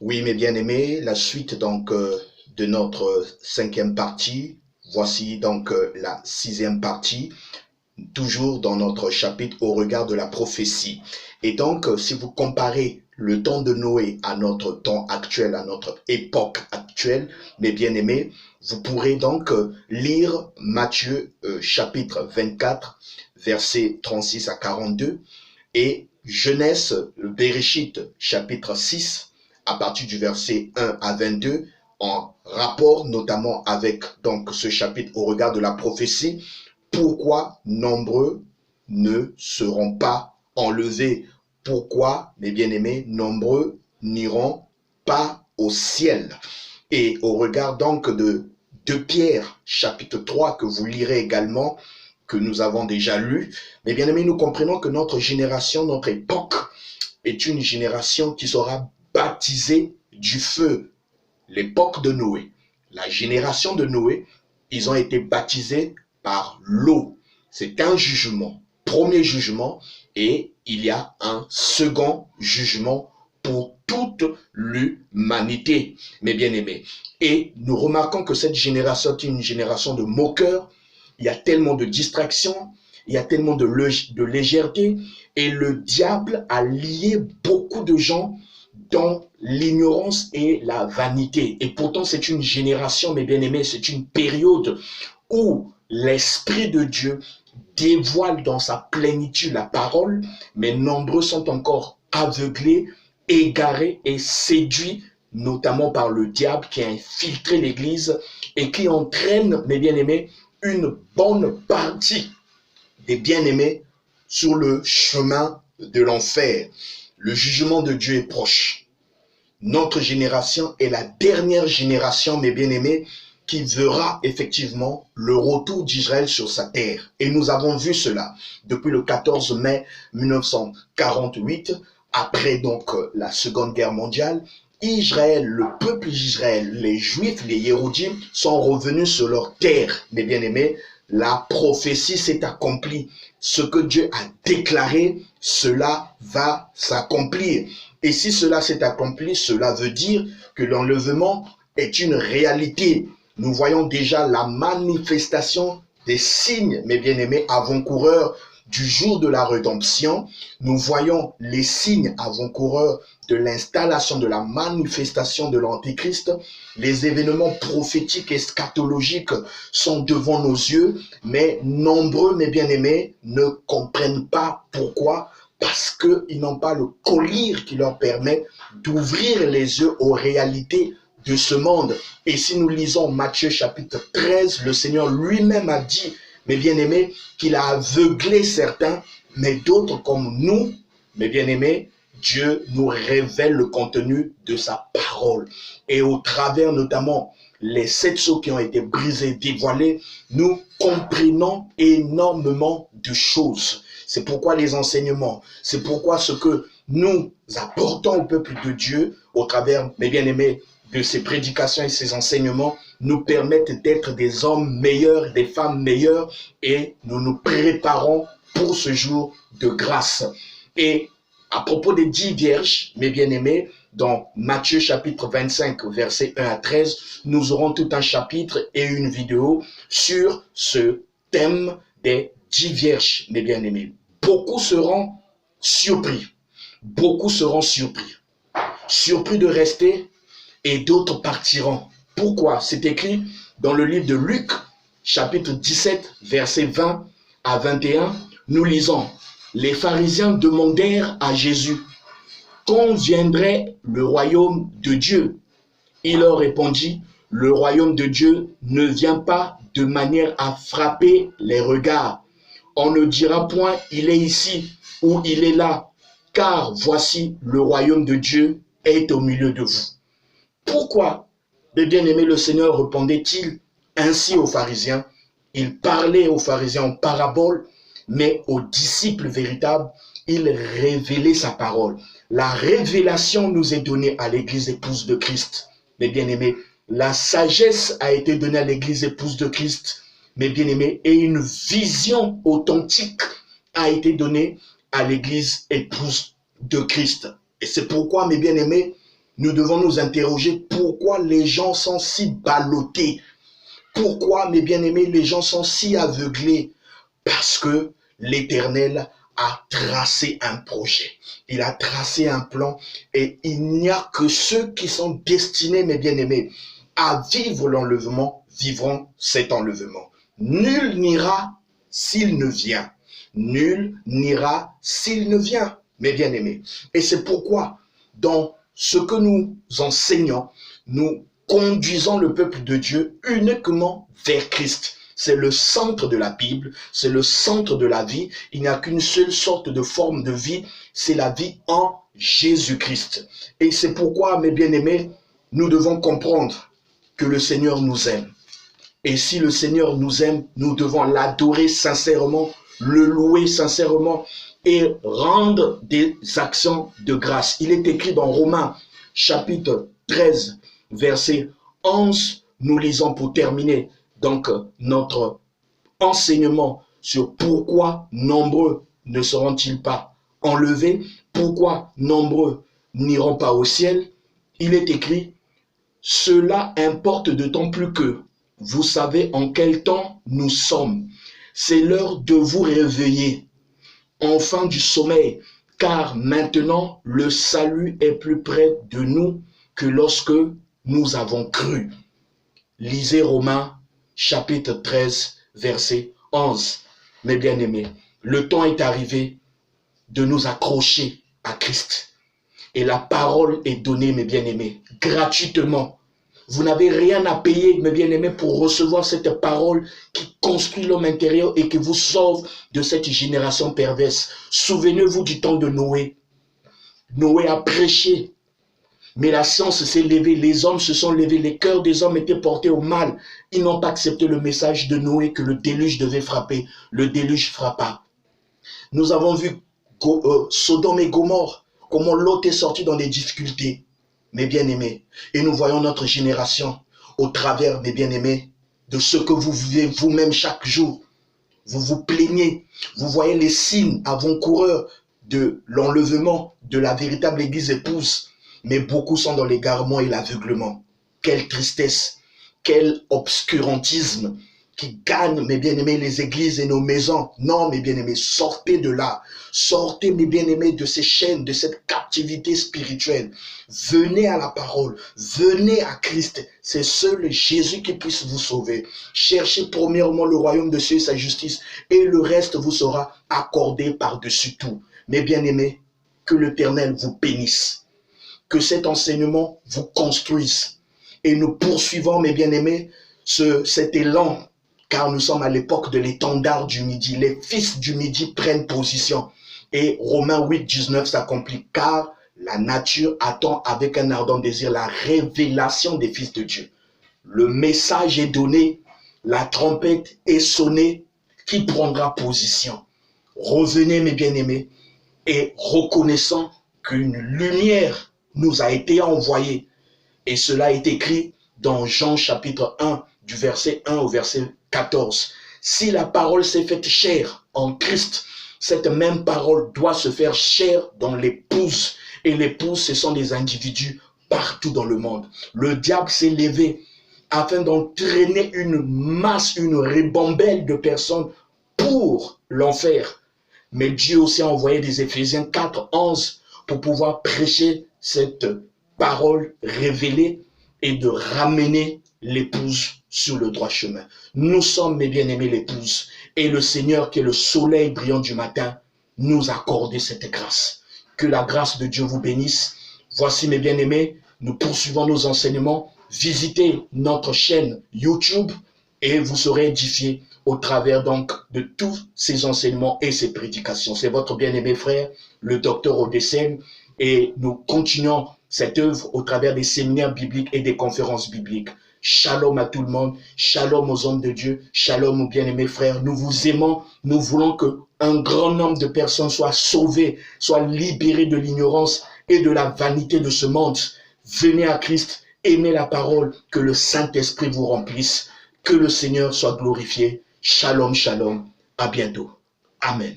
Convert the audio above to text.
Oui, mes bien-aimés, la suite de notre cinquième partie. Voici la sixième partie, toujours dans notre chapitre au regard de la prophétie. Et si vous comparez le temps de Noé à notre temps actuel, à notre époque actuelle, mes bien-aimés, vous pourrez lire Matthieu chapitre 24, versets 36 à 42, et Genèse, le Bereshit, chapitre 6, à partir du verset 1 à 22, en rapport notamment avec ce chapitre au regard de la prophétie. Pourquoi nombreux ne seront pas enlevés? Pourquoi, mes bien-aimés, nombreux n'iront pas au ciel? Et au regard de 2 Pierre, chapitre 3, que vous lirez également, que nous avons déjà lu, mes bien-aimés, nous comprenons que notre génération, notre époque, est une génération qui sera baptisée du feu. L'époque de Noé, la génération de Noé, ils ont été baptisés par l'eau. C'est un jugement, premier jugement, et il y a un second jugement pour toute l'humanité, mes bien-aimés. Et nous remarquons que cette génération est une génération de moqueurs. Il y a tellement de distractions, il y a tellement de légèreté, et le diable a lié beaucoup de gens dans l'ignorance et la vanité. Et pourtant, c'est une génération, mes bien-aimés, c'est une période où l'Esprit de Dieu dévoile dans sa plénitude la parole, mais nombreux sont encore aveuglés, égarés et séduits, notamment par le diable qui a infiltré l'Église et qui entraîne, mes bien-aimés, une bonne partie des bien-aimés sur le chemin de l'enfer. Le jugement de Dieu est proche. Notre génération est la dernière génération, mes bien-aimés, qui verra effectivement le retour d'Israël sur sa terre. Et nous avons vu cela depuis le 14 mai 1948, après la Seconde Guerre mondiale. Israël, le peuple d'Israël, les Juifs, les Yéhoudim sont revenus sur leur terre, mes bien-aimés. La prophétie s'est accomplie. Ce que Dieu a déclaré, cela va s'accomplir. Et si cela s'est accompli, cela veut dire que l'enlèvement est une réalité. Nous voyons déjà la manifestation des signes, mes bien-aimés, avant-coureurs du jour de la rédemption. Nous voyons les signes avant-coureurs de l'installation, de la manifestation de l'Antéchrist. Les événements prophétiques et eschatologiques sont devant nos yeux, mais nombreux, mes bien-aimés, ne comprennent pas pourquoi. Parce qu'ils n'ont pas le collier qui leur permet d'ouvrir les yeux aux réalités de ce monde. Et si nous lisons Matthieu chapitre 13, le Seigneur lui-même a dit, mes bien-aimés, qu'il a aveuglé certains, mais d'autres comme nous, mes bien-aimés, Dieu nous révèle le contenu de sa parole. Et au travers notamment les 7 sceaux qui ont été brisés, dévoilés, nous comprenons énormément de choses. C'est pourquoi les enseignements, c'est pourquoi ce que nous apportons au peuple de Dieu, au travers, mes bien-aimés, de ces prédications et ces enseignements, nous permettent d'être des hommes meilleurs, des femmes meilleures, et nous nous préparons pour ce jour de grâce. Et à propos des 10 vierges, mes bien-aimés, dans Matthieu chapitre 25, versets 1 à 13, nous aurons tout un chapitre et une vidéo sur ce thème des 10 vierges, mes bien-aimés. Beaucoup seront surpris. Beaucoup seront surpris. Surpris de rester et d'autres partiront. Pourquoi? C'est écrit dans le livre de Luc, chapitre 17, versets 20 à 21. Nous lisons. Les pharisiens demandèrent à Jésus quand viendrait le royaume de Dieu. Il leur répondit, le royaume de Dieu ne vient pas de manière à frapper les regards. On ne dira point, il est ici ou il est là, car voici le royaume de Dieu est au milieu de vous. Pourquoi, mes bien-aimés, le Seigneur répondait-il ainsi aux pharisiens? Il parlait aux pharisiens en parabole, mais aux disciples véritables, il révélait sa parole. La révélation nous est donnée à l'église épouse de Christ. Mes bien-aimés, la sagesse a été donnée à l'église épouse de Christ, mes bien-aimés, et une vision authentique a été donnée à l'église épouse de Christ. Et c'est pourquoi, mes bien-aimés, nous devons nous interroger pourquoi les gens sont si ballottés. Pourquoi, mes bien-aimés, les gens sont si aveuglés? Parce que l'Éternel a tracé un projet. Il a tracé un plan et il n'y a que ceux qui sont destinés, mes bien-aimés, à vivre l'enlèvement, vivront cet enlèvement. Nul n'ira s'il ne vient. Nul n'ira s'il ne vient, mes bien-aimés. Et c'est pourquoi, dans ce que nous enseignons, nous conduisons le peuple de Dieu uniquement vers Christ. C'est le centre de la Bible, c'est le centre de la vie. Il n'y a qu'une seule sorte de forme de vie, c'est la vie en Jésus-Christ. Et c'est pourquoi, mes bien-aimés, nous devons comprendre que le Seigneur nous aime. Et si le Seigneur nous aime, nous devons l'adorer sincèrement, le louer sincèrement et rendre des actions de grâce. Il est écrit dans Romains, chapitre 13, verset 11, nous lisons pour terminer donc notre enseignement sur pourquoi nombreux ne seront-ils pas enlevés, pourquoi nombreux n'iront pas au ciel. Il est écrit, cela importe d'autant plus que vous savez en quel temps nous sommes. C'est l'heure de vous réveiller, enfants du sommeil, car maintenant le salut est plus près de nous que lorsque nous avons cru. Lisez Romains, chapitre 13, verset 11. Mes bien-aimés, le temps est arrivé de nous accrocher à Christ. Et la parole est donnée, mes bien-aimés, gratuitement. Vous n'avez rien à payer, mes bien-aimés, pour recevoir cette parole qui construit l'homme intérieur et qui vous sauve de cette génération perverse. Souvenez-vous du temps de Noé. Noé a prêché, mais la science s'est levée, les hommes se sont levés, les cœurs des hommes étaient portés au mal. Ils n'ont pas accepté le message de Noé que le déluge devait frapper. Le déluge frappa. Nous avons vu Sodome et Gomorrhe, comment Lot est sorti dans des difficultés. Mes bien-aimés, et nous voyons notre génération au travers, mes bien-aimés, de ce que vous vivez vous-même chaque jour. Vous vous plaignez, vous voyez les signes avant-coureurs de l'enlèvement de la véritable église épouse, mais beaucoup sont dans l'égarement et l'aveuglement. Quelle tristesse, quel obscurantisme qui gagne, mes bien-aimés, les églises et nos maisons. Non, mes bien-aimés, sortez de là. Sortez, mes bien-aimés, de ces chaînes, de cette captivité spirituelle. Venez à la parole. Venez à Christ. C'est seul Jésus qui puisse vous sauver. Cherchez premièrement le royaume de Dieu et sa justice, et le reste vous sera accordé par-dessus tout. Mes bien-aimés, que l'Éternel vous bénisse. Que cet enseignement vous construise. Et nous poursuivons, mes bien-aimés, cet élan, car nous sommes à l'époque de l'étendard du midi. Les fils du midi prennent position. Et Romains 8, 19 s'accomplit, car la nature attend avec un ardent désir la révélation des fils de Dieu. Le message est donné, la trompette est sonnée, qui prendra position? Revenez, mes bien-aimés, et reconnaissant qu'une lumière nous a été envoyée. Et cela est écrit dans Jean chapitre 1, du verset 1 au verset 14. Si la parole s'est faite chair en Christ, cette même parole doit se faire chair dans l'épouse. Et l'épouse, ce sont des individus partout dans le monde. Le diable s'est levé afin d'entraîner une masse, une ribambelle de personnes pour l'enfer. Mais Dieu aussi a envoyé des Éphésiens 4, 11 pour pouvoir prêcher cette parole révélée et de ramener l'épouse sur le droit chemin. Nous sommes, mes bien-aimés, l'épouse. Et le Seigneur, qui est le soleil brillant du matin, nous a accordé cette grâce. Que la grâce de Dieu vous bénisse. Voici, mes bien-aimés, nous poursuivons nos enseignements. Visitez notre chaîne YouTube et vous serez édifiés au travers donc de tous ces enseignements et ces prédications. C'est votre bien-aimé frère, le docteur Odessène, et nous continuons cette œuvre au travers des séminaires bibliques et des conférences bibliques. Shalom à tout le monde, shalom aux hommes de Dieu, shalom aux bien-aimés frères. Nous vous aimons, nous voulons qu'un grand nombre de personnes soient sauvées, soient libérées de l'ignorance et de la vanité de ce monde. Venez à Christ, aimez la parole, que le Saint-Esprit vous remplisse, que le Seigneur soit glorifié. Shalom, shalom, à bientôt. Amen.